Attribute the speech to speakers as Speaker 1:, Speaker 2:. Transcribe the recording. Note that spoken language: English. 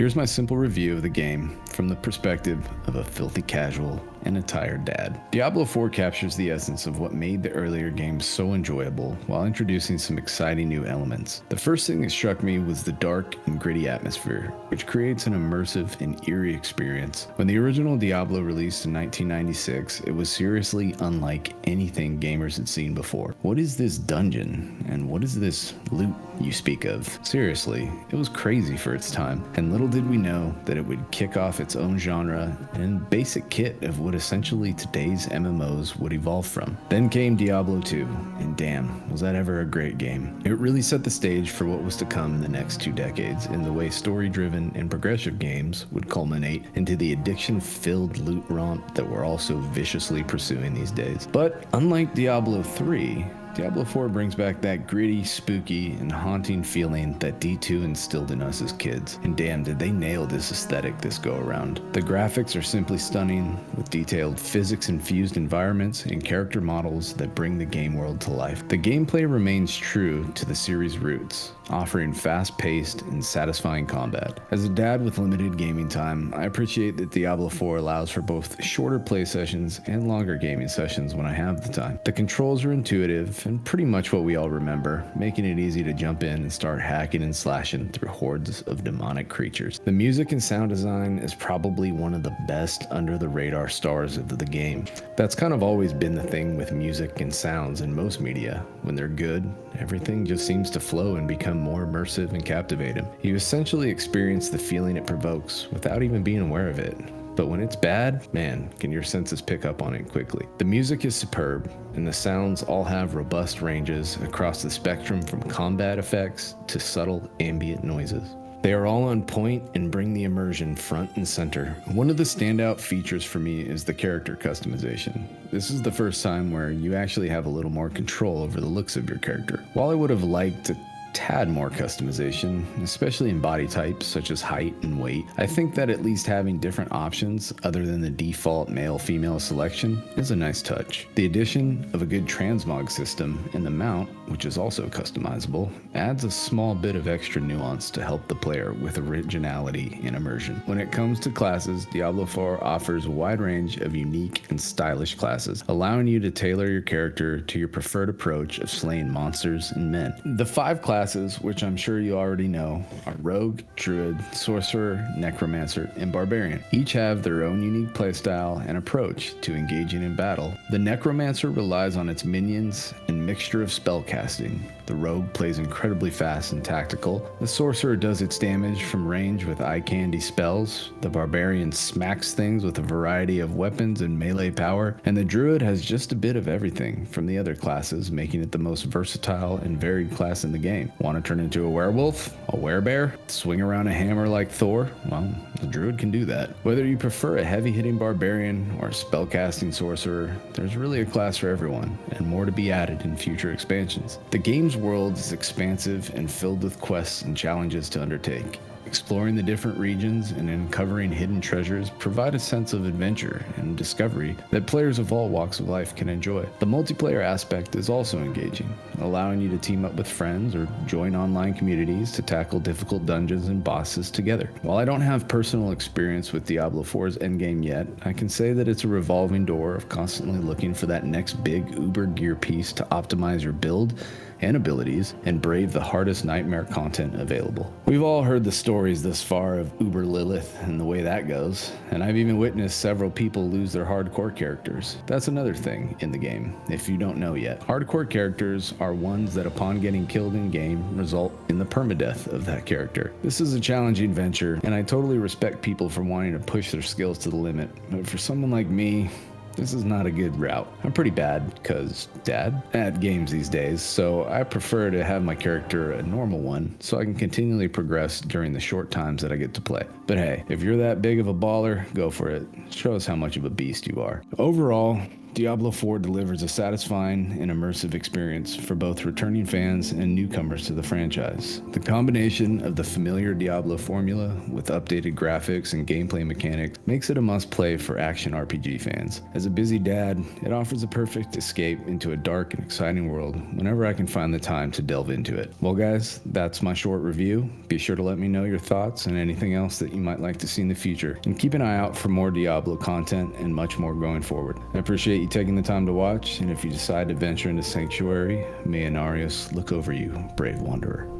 Speaker 1: Here's my simple review of the game from the perspective of a filthy casual and a tired dad. Diablo 4 captures the essence of what made the earlier games so enjoyable while introducing some exciting new elements. The first thing that struck me was the dark and gritty atmosphere, which creates an immersive and eerie experience. When the original Diablo released in 1996, it was seriously unlike anything gamers had seen before. What is this dungeon? And what is this loot you speak of? Seriously, it was crazy for its time, and little did we know that it would kick off its own genre and basic kit of what essentially today's MMOs would evolve from. Then came Diablo 2, and damn, was that ever a great game. It really set the stage for what was to come in the next 2 decades in the way story-driven and progressive games would culminate into the addiction-filled loot romp that we're also viciously pursuing these days. But unlike Diablo 3, Diablo 4 brings back that gritty, spooky, and haunting feeling that D2 instilled in us as kids. And damn, did they nail this aesthetic this go around. The graphics are simply stunning, with detailed physics-infused environments and character models that bring the game world to life. The gameplay remains true to the series' roots, offering fast-paced and satisfying combat. As a dad with limited gaming time, I appreciate that Diablo 4 allows for both shorter play sessions and longer gaming sessions when I have the time. The controls are intuitive and pretty much what we all remember, making it easy to jump in and start hacking and slashing through hordes of demonic creatures. The music and sound design is probably one of the best under-the-radar stars of the game. That's kind of always been the thing with music and sounds in most media. When they're good, everything just seems to flow and become more immersive and captivating. You essentially experience the feeling it provokes without even being aware of it. But when it's bad, man, can your senses pick up on it quickly. The music is superb, and the sounds all have robust ranges across the spectrum from combat effects to subtle ambient noises. They are all on point and bring the immersion front and center. One of the standout features for me is the character customization. This is the first time where you actually have a little more control over the looks of your character. While I would have liked a tad more customization, especially in body types such as height and weight, I think that at least having different options other than the default male-female selection is a nice touch. The addition of a good transmog system in the mount, which is also customizable, adds a small bit of extra nuance to help the player with originality and immersion. When it comes to classes, Diablo 4 offers a wide range of unique and stylish classes, allowing you to tailor your character to your preferred approach of slaying monsters and men. The 5 classes, which I'm sure you already know, are Rogue, Druid, Sorcerer, Necromancer, and Barbarian. Each have their own unique playstyle and approach to engaging in battle. The Necromancer relies on its minions and mixture of spellcasting. The Rogue plays incredibly fast and tactical. The Sorcerer does its damage from range with eye candy spells. The Barbarian smacks things with a variety of weapons and melee power. And the Druid has just a bit of everything from the other classes, making it the most versatile and varied class in the game. Want to turn into a werewolf? A werebear? Swing around a hammer like Thor? Well, the Druid can do that. Whether you prefer a heavy-hitting Barbarian or a spellcasting Sorcerer, there's really a class for everyone, and more to be added in future expansions. The game's world is expansive and filled with quests and challenges to undertake. Exploring the different regions and uncovering hidden treasures provide a sense of adventure and discovery that players of all walks of life can enjoy. The multiplayer aspect is also engaging, allowing you to team up with friends or join online communities to tackle difficult dungeons and bosses together. While I don't have personal experience with Diablo 4's endgame yet, I can say that it's a revolving door of constantly looking for that next big uber gear piece to optimize your build and abilities and brave the hardest nightmare content available. We've all heard the stories thus far of Uber Lilith and the way that goes, and I've even witnessed several people lose their hardcore characters. That's another thing in the game, if you don't know yet. Hardcore characters are ones that upon getting killed in game result in the permadeath of that character. This is a challenging venture, and I totally respect people for wanting to push their skills to the limit, but for someone like me, this is not a good route. I'm pretty bad, because dad, at games these days, so I prefer to have my character a normal one so I can continually progress during the short times that I get to play. But hey, if you're that big of a baller, go for it. Show us how much of a beast you are. Overall, Diablo 4 delivers a satisfying and immersive experience for both returning fans and newcomers to the franchise. The combination of the familiar Diablo formula with updated graphics and gameplay mechanics makes it a must-play for action RPG fans. As a busy dad, it offers a perfect escape into a dark and exciting world whenever I can find the time to delve into it. Well guys, that's my short review. Be sure to let me know your thoughts and anything else that you might like to see in the future. And keep an eye out for more Diablo content and much more going forward. I appreciate you taking the time to watch, and if you decide to venture into Sanctuary, may Inarius look over you, brave wanderer.